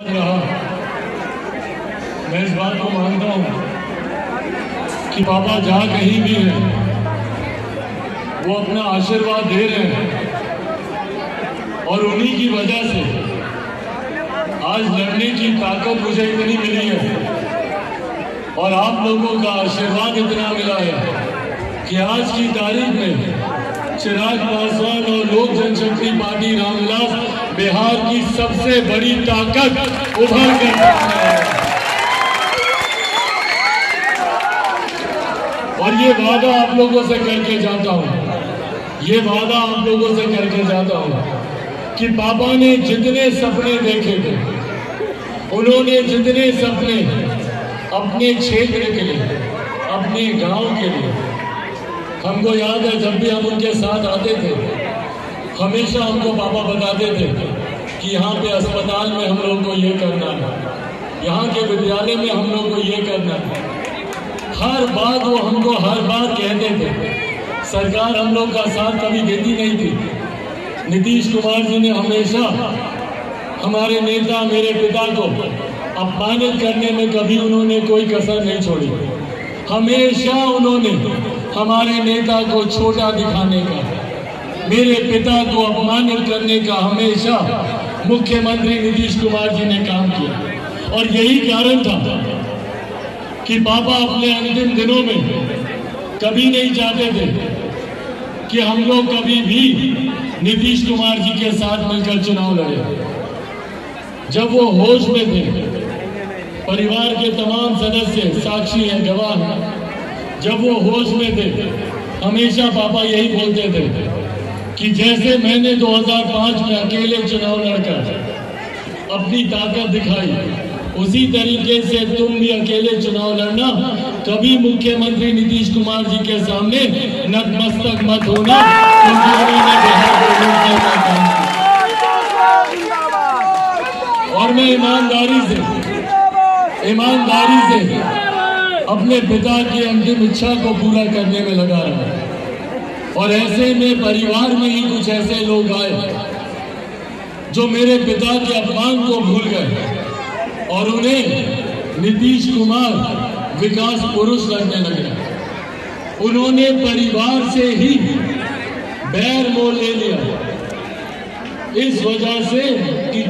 रहा। मैं इस बात को मानता हूँ कि पापा जहाँ कहीं भी हैं वो अपना आशीर्वाद दे रहे हैं और उन्हीं की वजह से आज लड़ने की ताकत मुझे इतनी मिली है और आप लोगों का आशीर्वाद इतना मिला है कि आज की तारीख में चिराग पासवान और लोक जनशक्ति पार्टी रामविलास बिहार की सबसे बड़ी ताकत उभर कर है। और ये वादा आप लोगों से करके जाता हूँ, ये वादा आप लोगों से करके जाता हूँ कि पापा ने जितने सपने देखे थे, उन्होंने जितने सपने अपने क्षेत्र के लिए, अपने गांव के लिए, हमको याद है जब भी हम उनके साथ आते थे हमेशा हमको पापा बताते थे कि यहाँ पे अस्पताल में हम लोग को ये करना है, यहाँ के विद्यालय में हम लोग को ये करना है। हर बात वो हमको हर बात कहते थे। सरकार हम लोग का साथ कभी देती नहीं थी। नीतीश कुमार जी ने हमेशा हमारे नेता मेरे पिता को अपमानित करने में कभी उन्होंने कोई कसर नहीं छोड़ी। हमेशा उन्होंने हमारे नेता को छोटा दिखाने का, मेरे पिता को अपमानित करने का हमेशा मुख्यमंत्री नीतीश कुमार जी ने काम किया। और यही कारण था कि पापा अपने अंतिम दिनों में कभी नहीं चाहते थे कि हम लोग कभी भी नीतीश कुमार जी के साथ मिलकर चुनाव लड़े। जब वो होश में थे, परिवार के तमाम सदस्य साक्षी हैं, गवाह हैं, जब वो होश में थे हमेशा पापा यही बोलते थे कि जैसे मैंने 2005 में अकेले चुनाव लड़कर अपनी ताकत दिखाई, उसी तरीके से तुम भी अकेले चुनाव लड़ना। कभी मुख्यमंत्री नीतीश कुमार जी के सामने नतमस्तक मत होना, क्योंकि उन्होंने बिहार को लूटने का काम किया। और मैं ईमानदारी से अपने पिता की अंतिम इच्छा को पूरा करने में लगा रहा। और ऐसे में परिवार में ही कुछ ऐसे लोग आए जो मेरे पिता के अपमान को भूल गए और उन्हें नीतीश कुमार विकास पुरुष लगने लगे। उन्होंने परिवार से ही बैर मोल ले लिया इस वजह से कि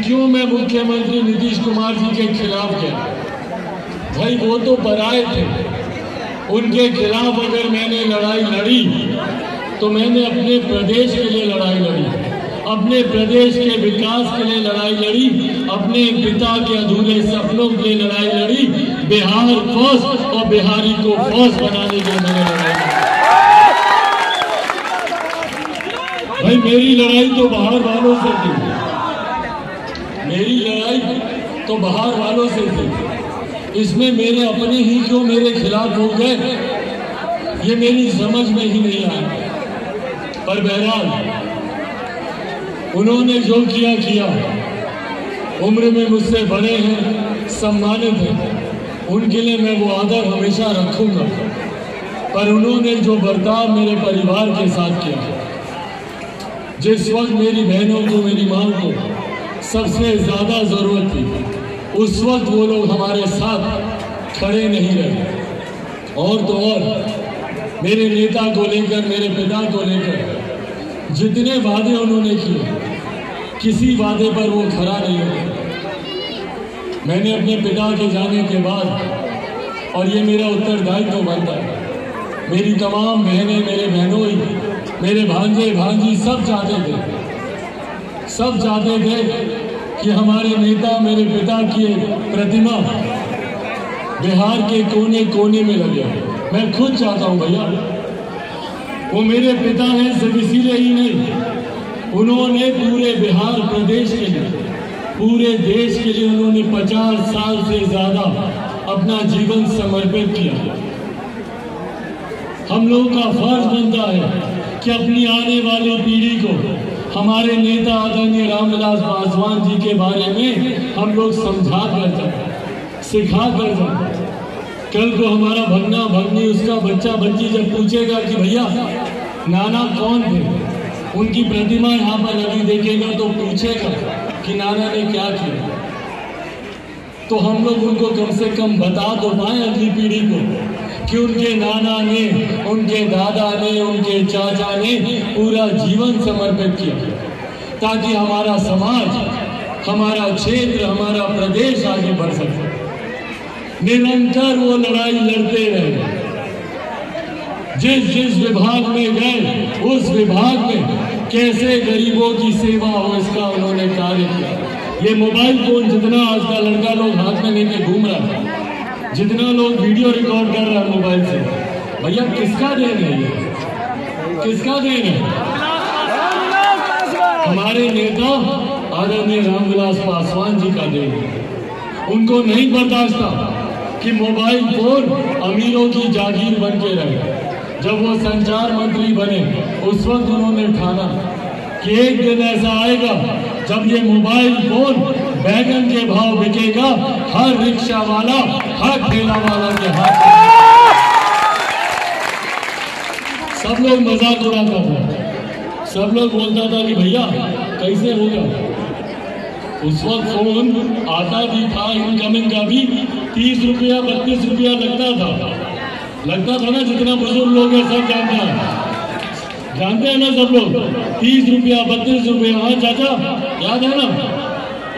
क्यों मैं मुख्यमंत्री नीतीश कुमार जी के खिलाफ गया। भाई वो तो पराए थे, उनके खिलाफ अगर मैंने लड़ाई लड़ी तो मैंने अपने प्रदेश के लिए लड़ाई लड़ी, अपने प्रदेश के विकास के लिए लड़ाई लड़ी, अपने पिता के अधूरे सपनों के लिए लड़ाई लड़ी, बिहार फर्स्ट और बिहारी को फर्स्ट बनाने के लिए मैंने लड़ाई लड़ी। भाई मेरी लड़ाई तो बाहर वालों से थी, मेरी लड़ाई तो बाहर वालों से थी। इसमें मेरे अपने ही क्यों मेरे खिलाफ हो गए ये मेरी समझ में ही नहीं आया। पर बहरहाल उन्होंने जो किया, उम्र में मुझसे बड़े हैं, सम्मानित हैं, उनके लिए मैं वो आदर हमेशा रखूंगा। पर उन्होंने जो बर्ताव मेरे परिवार के साथ किया, जिस वक्त मेरी बहनों को, मेरी माँ को सबसे ज्यादा जरूरत थी, उस वक्त वो लोग हमारे साथ खड़े नहीं रहे। और तो और मेरे नेता को लेकर, मेरे पिता को लेकर जितने वादे उन्होंने किए, किसी वादे पर वो खरा नहीं हुआ। मैंने अपने पिता के जाने के बाद, और ये मेरा उत्तरदायित्व बनता है, मेरी तमाम बहनें, मेरे बहनोई, मेरे भांजे भांजी सब चाहते थे कि हमारे नेता, मेरे पिता की प्रतिमा बिहार के कोने कोने में लगे। मैं खुद चाहता हूं भैया, वो मेरे पिता हैं सिर्फ इसीलिए ही नहीं, उन्होंने पूरे बिहार प्रदेश के लिए, पूरे देश के लिए उन्होंने 50 साल से ज्यादा अपना जीवन समर्पित किया। हम लोगों का फर्ज बनता है कि अपनी आने वाली पीढ़ी को हमारे नेता आदरणीय रामविलास पासवान जी के बारे में हम लोग समझा कर जाए, सिखा कर जाए। कल को हमारा भगना भगनी, उसका बच्चा बच्ची जब पूछेगा कि भैया नाना कौन थे, उनकी प्रतिमा यहाँ पर अभी देखेगा तो पूछेगा कि नाना ने क्या किया। तो हम लोग उनको कम से कम बता तो पाए अगली पीढ़ी को कि उनके नाना ने, उनके दादा ने, उनके चाचा ने पूरा जीवन समर्पित किया ताकि हमारा समाज, हमारा क्षेत्र, हमारा प्रदेश आगे बढ़ सके। निरंतर वो लड़ाई लड़ते रहे। जिस जिस विभाग में गए उस विभाग में कैसे गरीबों की सेवा हो इसका उन्होंने कार्य किया। ये मोबाइल फोन जितना आज का लड़का लोग हाथ में लेके घूम रहा है, जितना लोग वीडियो रिकॉर्ड कर रहा है मोबाइल से, भैया किसका देन है? ये किसका देन है? हमारे नेता आदरणीय रामविलास पासवान जी का देन है। उनको नहीं बर्दाश्त था कि मोबाइल फोन अमीरों की जागीर बन के रहे। जब वो संचार मंत्री बने उस वक्त उन्होंने ठाना कि एक दिन ऐसा आएगा जब ये मोबाइल फोन बैगन के भाव बिकेगा, हर रिक्शा वाला, हर ठेला वाला के हाथ में। सब लोग मजाक उड़ाता था, सब लोग बोलता था कि भैया कैसे होगा। उस वक्त फोन आता भी था, इनकमिंग का भी 30 रुपया 32 रुपया लगता था ना। जितना बुजुर्ग लोग हैं सब जानते हैं ना सब लोग, 30 रुपया 32 रुपया। हाँ चाचा याद है ना?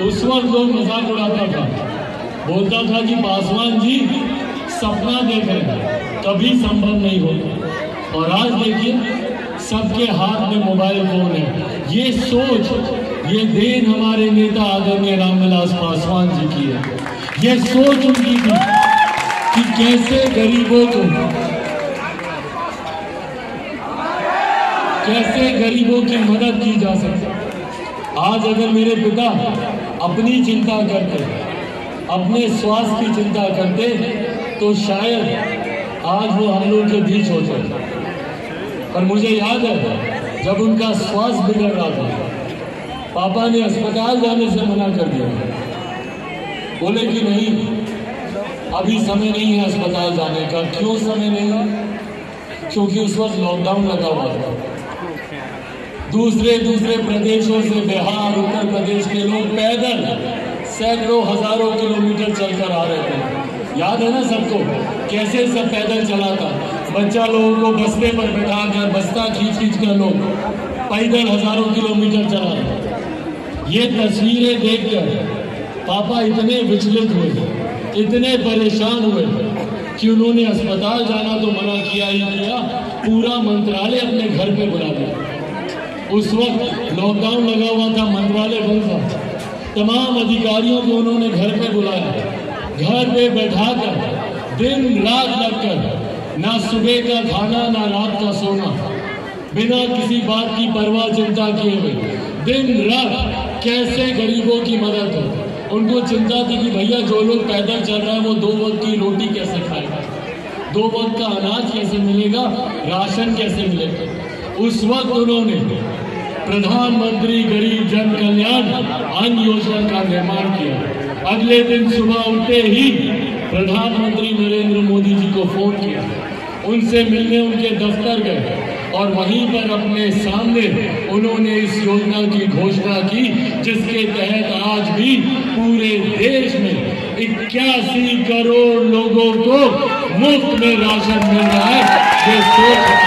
उस वक्त लोग मजाक उड़ाता था, बोलता था कि पासवान जी सपना देख रहे हैं, कभी संभव नहीं होगा। और आज देखिए सबके हाथ में मोबाइल फोन है। ये सोच, ये देन हमारे नेता आदरणीय रामविलास पासवान जी की है। ये सोच उनकी थी कि कैसे गरीबों की मदद की जा सकती। आज अगर मेरे पिता अपनी चिंता करते, अपने स्वास्थ्य की चिंता करते तो शायद आज वो हम लोग के बीच होते। पर मुझे याद है जब उनका स्वास्थ्य बिगड़ रहा था, पापा ने अस्पताल जाने से मना कर दिया। बोले कि नहीं, अभी समय नहीं है अस्पताल जाने का। क्यों समय नहीं है? क्योंकि उस वक्त लॉकडाउन लगा हुआ था। दूसरे प्रदेशों से बिहार, उत्तर प्रदेश के लोग पैदल सैकड़ों हजारों किलोमीटर चलकर आ रहे थे। याद है ना सबको कैसे सब पैदल चला था। बच्चा लोगों को बस्ते पर बैठाकर, बस्ता खींच कर लोग पैदल हजारों किलोमीटर चला था। ये तस्वीरें देखकर पापा इतने विचलित हुए, इतने परेशान हुए कि उन्होंने अस्पताल जाना तो मना किया ही किया, पूरा मंत्रालय अपने घर पे बुला दिया। उस वक्त लॉकडाउन लगा हुआ था, मंत्रालय बंद था। तमाम अधिकारियों को उन्होंने घर पे बुलाया, घर पे बैठाकर दिन रात लगकर, ना सुबह का खाना ना रात का सोना, बिना किसी बात की परवाह चिंता किए हुए दिन रात कैसे गरीबों की मदद हो। उनको चिंता थी कि भैया जो लोग पैदल चल रहे हैं वो 2 वक्त की रोटी कैसे खाएगा, 2 वक्त का अनाज कैसे मिलेगा, राशन कैसे मिलेगा। उस वक्त उन्होंने प्रधानमंत्री गरीब जन कल्याण अन्न योजना का निर्माण किया। अगले दिन सुबह उठते ही प्रधानमंत्री नरेंद्र मोदी जी को फोन किया, उनसे मिलने उनके दफ्तर गए और वहीं पर अपने सामने उन्होंने इस योजना की घोषणा की, जिसके तहत आज भी पूरे देश में 81 करोड़ लोगों को मुफ्त में राशन मिल रहा है। ये सोच